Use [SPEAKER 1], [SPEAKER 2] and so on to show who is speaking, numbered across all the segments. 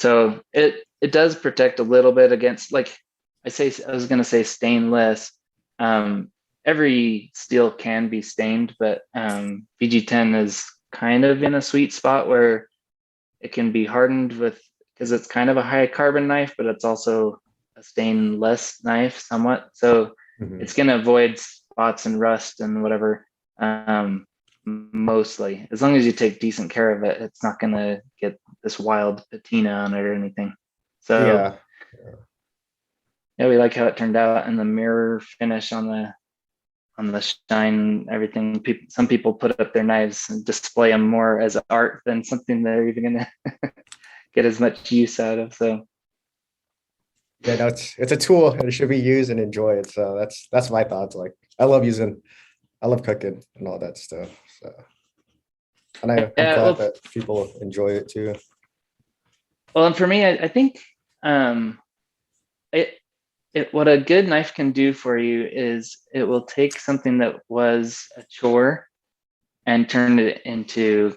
[SPEAKER 1] So it does protect a little bit against, like I was gonna say stainless. Um, every steel can be stained, but VG10 is kind of in a sweet spot where it can be hardened with, because it's kind of a high carbon knife, but it's also a stainless knife somewhat. So
[SPEAKER 2] Mhm.
[SPEAKER 1] it's gonna avoid spots and rust and whatever. Mostly, as long as you take decent care of it, it's not gonna get this wild patina on it or anything. So
[SPEAKER 2] Yeah.
[SPEAKER 1] yeah, we like how it turned out, and the mirror finish on the shine, everything. Some people put up their knives and display them more as art than something they're even gonna get as much use out of. So
[SPEAKER 2] Yeah, no, it's a tool and it should be used and enjoyed. So that's my thoughts. Like I love cooking and all that stuff. So and I'm
[SPEAKER 1] yeah,
[SPEAKER 2] glad
[SPEAKER 1] well,
[SPEAKER 2] that people enjoy it too.
[SPEAKER 1] and for me, I think um, it what a good knife can do for you is it will take something that was a chore and turn it into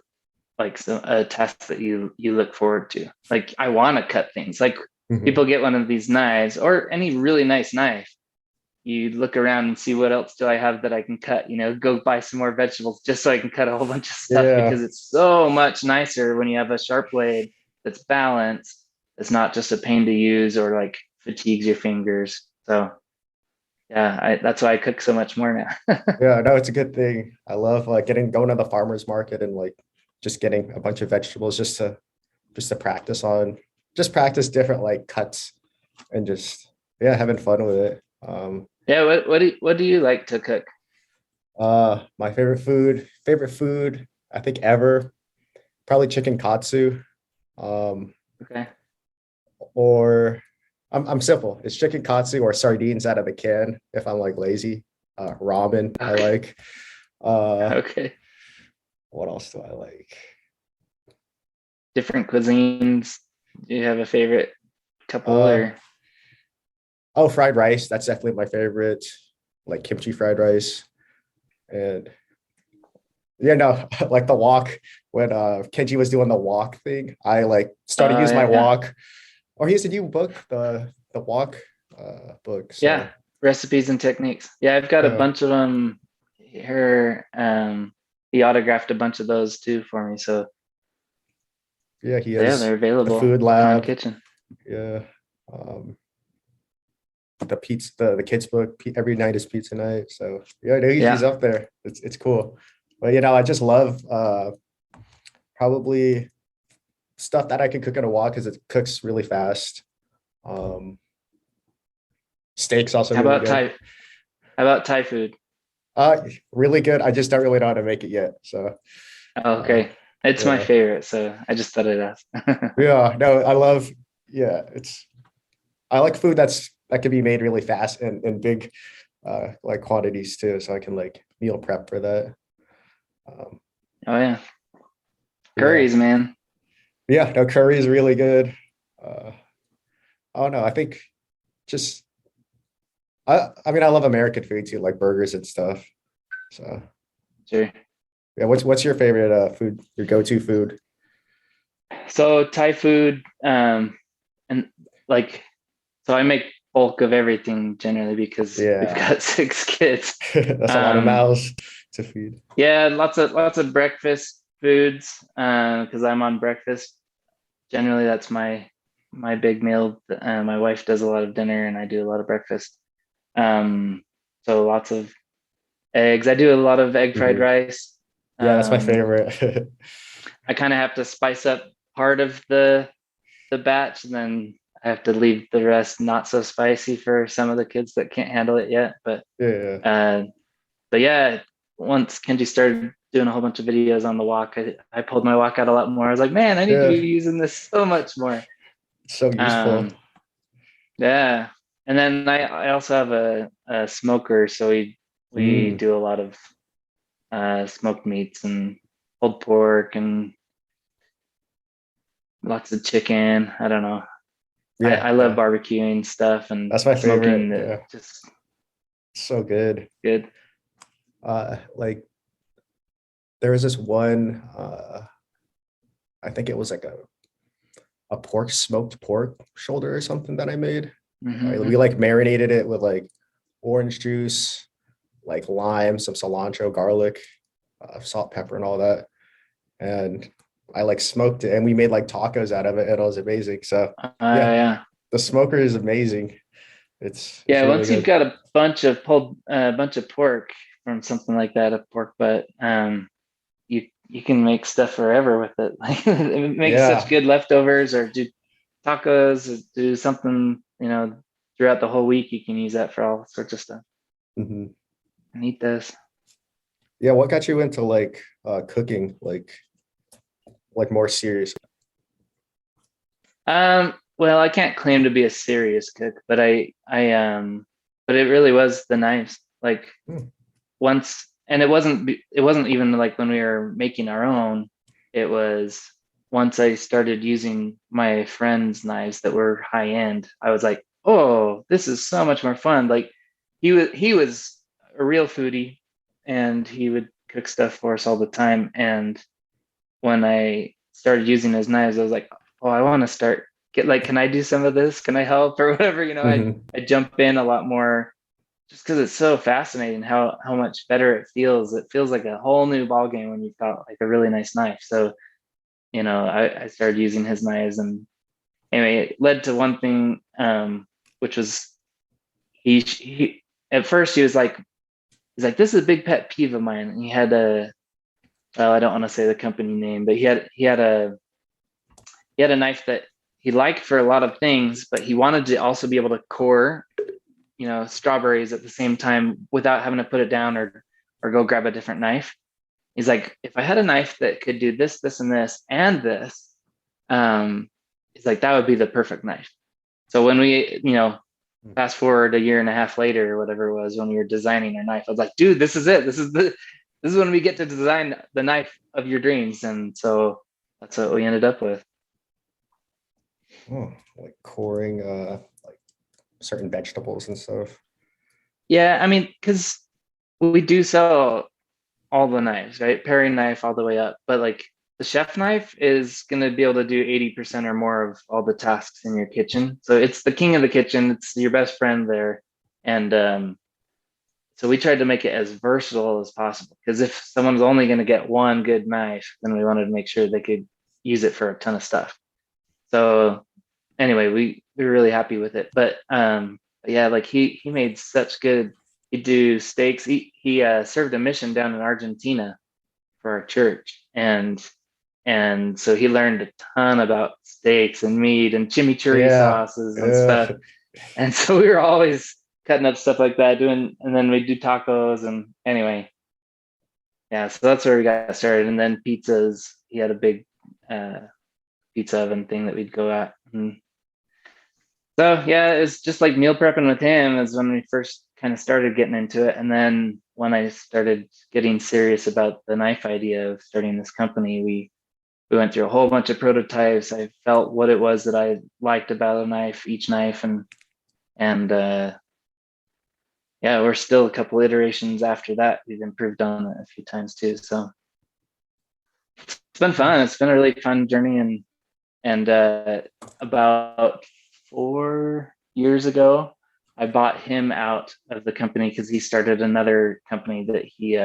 [SPEAKER 1] like a task that you look forward to. Like I want to cut things. Like
[SPEAKER 2] Mhm.
[SPEAKER 1] people get one of these knives or any really nice knife. You look around and see what else do I have that I can cut. Go buy some more vegetables just so I can cut a whole bunch of stuff
[SPEAKER 2] Yeah.
[SPEAKER 1] because it's so much nicer when you have a sharp blade that's balanced. It's not just a pain to use or like fatigues your fingers. So yeah, that's why I cook so much more now.
[SPEAKER 2] Yeah, no, it's a good thing. I love like going to the farmer's market and like just getting a bunch of vegetables just to practice different like cuts and just yeah, having fun with it.
[SPEAKER 1] Yeah, what do you like to cook?
[SPEAKER 2] My favorite food, I think ever, probably chicken katsu. Um,
[SPEAKER 1] Okay.
[SPEAKER 2] or I'm simple. It's chicken katsu or sardines out of the can if I'm like lazy. Ramen I
[SPEAKER 1] Okay.
[SPEAKER 2] like. Uh,
[SPEAKER 1] Okay.
[SPEAKER 2] what else do I like?
[SPEAKER 1] Different cuisines. Do you have a favorite couple
[SPEAKER 2] Uh,
[SPEAKER 1] or
[SPEAKER 2] oh, fried rice. That's definitely my favorite. Like kimchi fried rice. And yeah, no, like the wok when Kenji was doing the wok thing, I like started using my
[SPEAKER 1] yeah.
[SPEAKER 2] wok. Or he has a new book, the wok book.
[SPEAKER 1] Yeah,
[SPEAKER 2] So
[SPEAKER 1] recipes and techniques. Yeah, I've got a
[SPEAKER 2] uh
[SPEAKER 1] bunch of them here. He autographed a bunch of those too for me. So
[SPEAKER 2] yeah, he
[SPEAKER 1] yeah,
[SPEAKER 2] has
[SPEAKER 1] they're
[SPEAKER 2] the
[SPEAKER 1] available
[SPEAKER 2] food
[SPEAKER 1] on
[SPEAKER 2] lab.
[SPEAKER 1] Kitchen.
[SPEAKER 2] Yeah. Um, the pizza, the kids book, every night is pizza night. So yeah, no, he's
[SPEAKER 1] Yeah.
[SPEAKER 2] up there. It's cool. But I just love probably stuff that I can cook in a wok because it cooks really fast. Um, steak's also
[SPEAKER 1] How
[SPEAKER 2] really
[SPEAKER 1] about
[SPEAKER 2] good.
[SPEAKER 1] Thai? How about Thai food?
[SPEAKER 2] Uh, really good. I just don't really know how to make it yet. So
[SPEAKER 1] Oh,
[SPEAKER 2] uh,
[SPEAKER 1] okay. It's my
[SPEAKER 2] yeah,
[SPEAKER 1] favorite, so I just thought I'd ask.
[SPEAKER 2] yeah. No, I love. Yeah, I like food that can be made really fast and in big like quantities too, so I can like meal prep for that. Um,
[SPEAKER 1] Oh yeah,
[SPEAKER 2] yeah,
[SPEAKER 1] curries, man.
[SPEAKER 2] yeah. No, curry is really good. Uh, oh no, I think just I mean I love American food too, like burgers and stuff. So
[SPEAKER 1] Sure.
[SPEAKER 2] yeah, what's your favorite food? Your go-to food?
[SPEAKER 1] So Thai food, and like, so I make bulk of everything generally because we've
[SPEAKER 2] Yeah,
[SPEAKER 1] got 6 kids.
[SPEAKER 2] that's a lot of
[SPEAKER 1] Um,
[SPEAKER 2] mouths to feed.
[SPEAKER 1] yeah, lots of breakfast foods because I'm on breakfast. Generally, that's my big meal. My wife does a lot of dinner, and I do a lot of breakfast. Um, so lots of eggs. I do a lot of egg fried
[SPEAKER 2] Mhm.
[SPEAKER 1] rice.
[SPEAKER 2] Yeah, that's my
[SPEAKER 1] Um,
[SPEAKER 2] favorite.
[SPEAKER 1] I kind of have to spice up part of the batch, and then I have to leave the rest not so spicy for some of the kids that can't handle it yet.
[SPEAKER 2] Yeah,
[SPEAKER 1] Uh, but yeah, once Kenji started doing a whole bunch of videos on the walk, I pulled my walk out a lot more. I was like, man, I need to
[SPEAKER 2] yeah,
[SPEAKER 1] be using this so much more.
[SPEAKER 2] it's so useful.
[SPEAKER 1] Um, yeah, and then I also have a smoker, so we
[SPEAKER 2] Mm,
[SPEAKER 1] do a lot of smoked meats and pulled pork and lots of chicken. I don't know.
[SPEAKER 2] yeah,
[SPEAKER 1] I love
[SPEAKER 2] no,
[SPEAKER 1] barbecuing stuff and
[SPEAKER 2] that's my
[SPEAKER 1] smoking
[SPEAKER 2] favorite.
[SPEAKER 1] the
[SPEAKER 2] Yeah,
[SPEAKER 1] just
[SPEAKER 2] so good.
[SPEAKER 1] good.
[SPEAKER 2] Like there was this one. I think it was like a smoked pork shoulder or something that I made.
[SPEAKER 1] Mm-hmm.
[SPEAKER 2] We like marinated it with like orange juice, like lime, some cilantro, garlic, salt, pepper, and all that. And I like smoked it, and we made like tacos out of it, and it was amazing. So yeah,
[SPEAKER 1] Yeah.
[SPEAKER 2] the smoker is amazing. It's
[SPEAKER 1] Yeah.
[SPEAKER 2] really
[SPEAKER 1] Once you've
[SPEAKER 2] good.
[SPEAKER 1] got a bunch of pork from something like that, a pork butt, you can make stuff forever with it. Like it makes such
[SPEAKER 2] Yeah.
[SPEAKER 1] good leftovers, or do tacos, or do something, throughout the whole week. You can use that for all sorts of stuff
[SPEAKER 2] Mhm.
[SPEAKER 1] and eat those.
[SPEAKER 2] Yeah. What got you into like cooking, like more serious?
[SPEAKER 1] Well, I can't claim to be a serious cook, but but it really was the knives. Like
[SPEAKER 2] Hmm.
[SPEAKER 1] once, and it wasn't even like when we were making our own. It was once I started using my friends' knives that were high end. I was like, oh, this is so much more fun. Like he was a real foodie, and he would cook stuff for us all the time. And when I started using his knives, I was like, oh, I want to start get like, can I do some of this? Can I help or whatever?
[SPEAKER 2] Hmm.
[SPEAKER 1] I jump in a lot more just because it's so fascinating how much better it feels. It feels like a whole new ball game when you've got like a really nice knife. So, I started using his knives, and anyway, it led to one thing, which was he at first he's like, this is a big pet peeve of mine. And he had a, well, I don't want to say the company name, but he had a knife that he liked for a lot of things, but he wanted to also be able to core, strawberries at the same time without having to put it down or go grab a different knife. He's like, if I had a knife that could do this, this, and this, um, he's like, that would be the perfect knife. So when we, fast forward a year and a half later or whatever it was when we were designing our knife, I was like, dude, this is it. This is when we get to design the knife of your dreams. And so that's what we ended up with.
[SPEAKER 2] Oh, like coring like certain vegetables and stuff.
[SPEAKER 1] Yeah, I mean, because we do sell all the knives, right? Paring knife all the way up. But like the chef knife is going to be able to do 80% or more of all the tasks in your kitchen. So it's the king of the kitchen. It's your best friend there. And so we tried to make it as versatile as possible, because if someone's only going to get one good knife, then we wanted to make sure they could use it for a ton of stuff. So anyway, we were really happy with it. But yeah, like he made such good. He'd do steaks. He served a mission down in Argentina for our church, and so he learned a ton about steaks and meat and chimichurri
[SPEAKER 2] Yeah.
[SPEAKER 1] sauces and stuff.
[SPEAKER 2] Yeah.
[SPEAKER 1] And so we were always cutting up stuff like that, and then we'd do tacos. And anyway, yeah, so that's where we got started. And then pizzas. He had a big uh, pizza oven thing that we'd go at. And so yeah, it's just like meal prepping with him is when we first kind of started getting into it. And then when I started getting serious about the knife idea of starting this company, we went through a whole bunch of prototypes. I felt what it was that I liked about each knife, and yeah, we're still a couple iterations after that. We've improved on it a few times too. So it's been fun. It's been a really fun journey, and about 4 years ago, I bought him out of the company because he started another company that he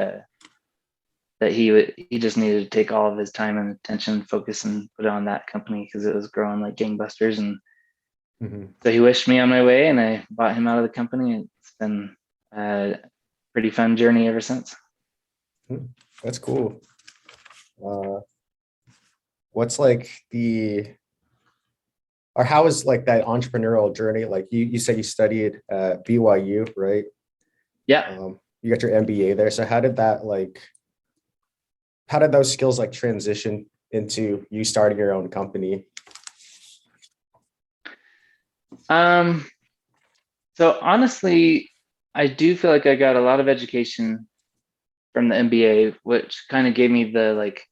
[SPEAKER 1] just needed to take all of his time and attention, focus, and put it on that company because it was growing like gangbusters. And
[SPEAKER 2] Mhm.
[SPEAKER 1] so he wished me on my way, and I bought him out of the company. It's been a pretty fun journey ever since.
[SPEAKER 2] That's cool. Uh, what's like or how is like that entrepreneurial journey? Like you said you studied at BYU, right?
[SPEAKER 1] Yeah.
[SPEAKER 2] You got your MBA there. So how did those skills like transition into you starting your own company?
[SPEAKER 1] Um, so honestly, I do feel like I got a lot of education from the MBA, which kind of gave me the like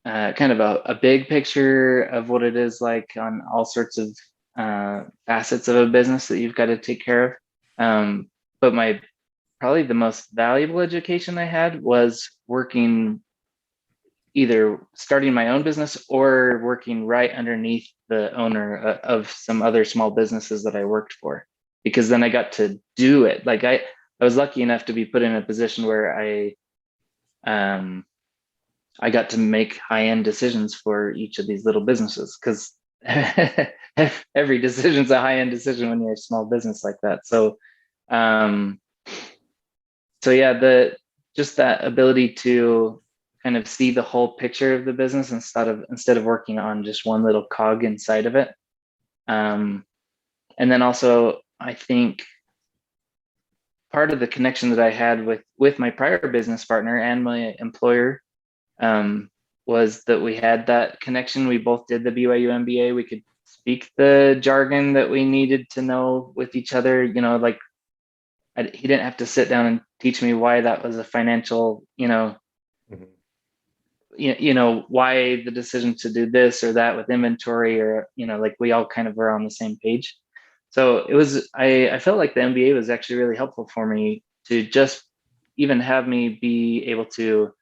[SPEAKER 1] kind of a big picture of what it is like on all sorts of facets of a business that you've got to take care of. But my probably the most valuable education I had was working either starting my own business or working right underneath the owner of some other small businesses that I worked for, because then I got to do it. Like I was lucky enough to be put in a position where I got to make high-end decisions for each of these little businesses, because every decision's a high-end decision when you're a small business like that. Um, so yeah, just that ability to kind of see the whole picture of the business instead of working on just one little cog inside of it. And then also, I think part of the connection that I had with my prior business partner and my employer was that we had that connection. We both did the BYU MBA. We could speak the jargon that we needed to know with each other. Like he didn't have to sit down and teach me why that was a financial,
[SPEAKER 2] Mm-hmm.
[SPEAKER 1] Why the decision to do this or that with inventory, or, like we all kind of were on the same page. So I felt like the MBA was actually really helpful for me to just even have me be able to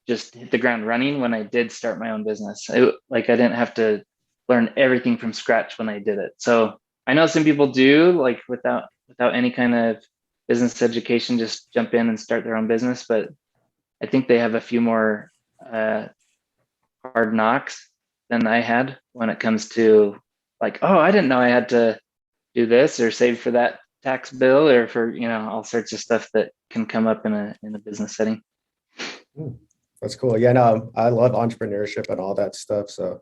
[SPEAKER 1] just hit the ground running when I did start my own business. Like I didn't have to learn everything from scratch when I did it. So I know some people do, like without any kind of business education, just jump in and start their own business. But I think they have a few more hard knocks than I had when it comes to like, oh, I didn't know I had to do this or save for that tax bill, or for, all sorts of stuff that can come up in a business setting.
[SPEAKER 2] That's cool. Yeah, no, I love entrepreneurship and all that stuff. So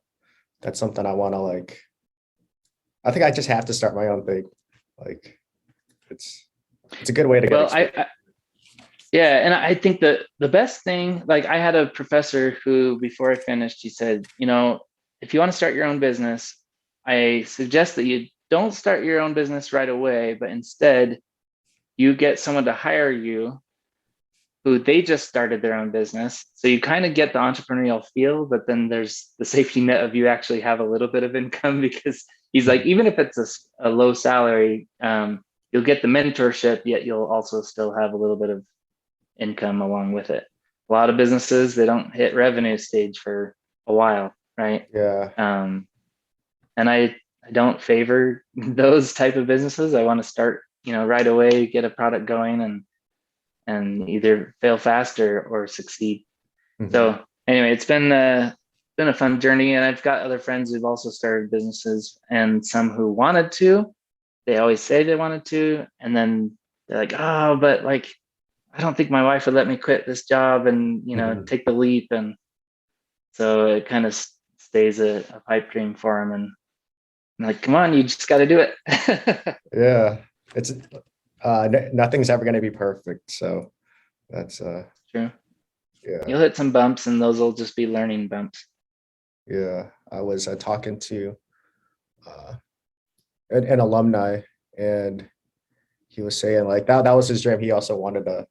[SPEAKER 2] that's something I want to I think I just have to start my own thing. Like it's a good way to get experience.
[SPEAKER 1] Yeah, and I think that the best thing, like I had a professor who, before I finished, he said, if you want to start your own business, I suggest that you don't start your own business right away, but instead you get someone to hire you who they just started their own business. So you kind of get the entrepreneurial feel, but then there's the safety net of you actually have a little bit of income, because he's like, even if it's a low salary, you'll get the mentorship, yet you'll also still have a little bit of income along with it. A lot of businesses, they don't hit revenue stage for a while, right?
[SPEAKER 2] Yeah.
[SPEAKER 1] And I don't favor those type of businesses. I want to start, right away, get a product going and either fail faster or succeed.
[SPEAKER 2] Mm-hmm.
[SPEAKER 1] So anyway, it's been a fun journey, and I've got other friends who've also started businesses, and some who wanted to. They always say they wanted to, and then they're like, oh, but like, I don't think my wife would let me quit this job and, take the leap. And so it kind of stays a pipe dream for them. And I'm like, come on, you just got to do it.
[SPEAKER 2] Yeah. It's nothing's ever going to be perfect. So that's
[SPEAKER 1] true.
[SPEAKER 2] Yeah.
[SPEAKER 1] You'll hit some bumps, and those will just be learning bumps.
[SPEAKER 2] Yeah. I was talking to an alumni, and he was saying like that was his dream. He also wanted to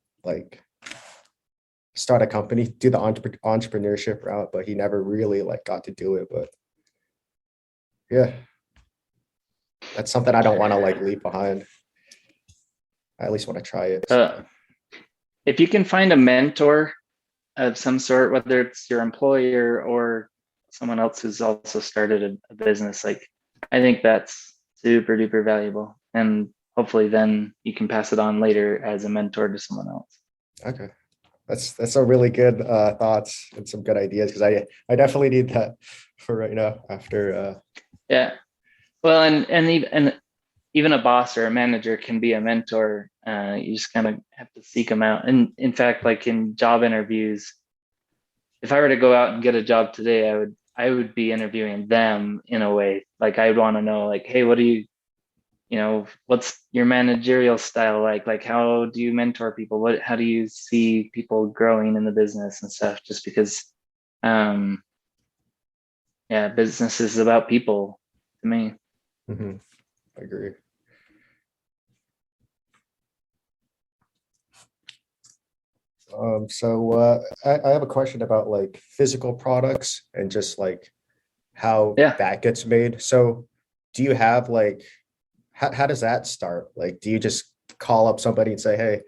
[SPEAKER 2] start a company, do the entrepreneurship route, but he never really got to do it. But yeah, that's something I don't want to leave behind. I at least want to try it.
[SPEAKER 1] If you can find a mentor of some sort, whether it's your employer or someone else who's also started a business, I think that's super duper valuable. And hopefully then you can pass it on later as a mentor to someone else.
[SPEAKER 2] Okay. That's a really good thoughts and some good ideas, because I definitely need that for right now after.
[SPEAKER 1] Yeah. Well, and even a boss or a manager can be a mentor. You just kind of have to seek them out. And in fact, in job interviews, if I were to go out and get a job today, I would be interviewing them in a way. I would want to know, hey, what do you, what's your managerial style like? How do you mentor people? How do you see people growing in the business and stuff? Just because, business is about people to me.
[SPEAKER 2] Mm-hmm. I agree. So I have a question about physical products and just how that gets made. So do you have how does that start? Do you just call up somebody and say, hey,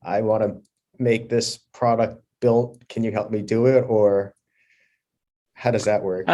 [SPEAKER 2] I want to make this product built, can you help me do it? Or How does that work?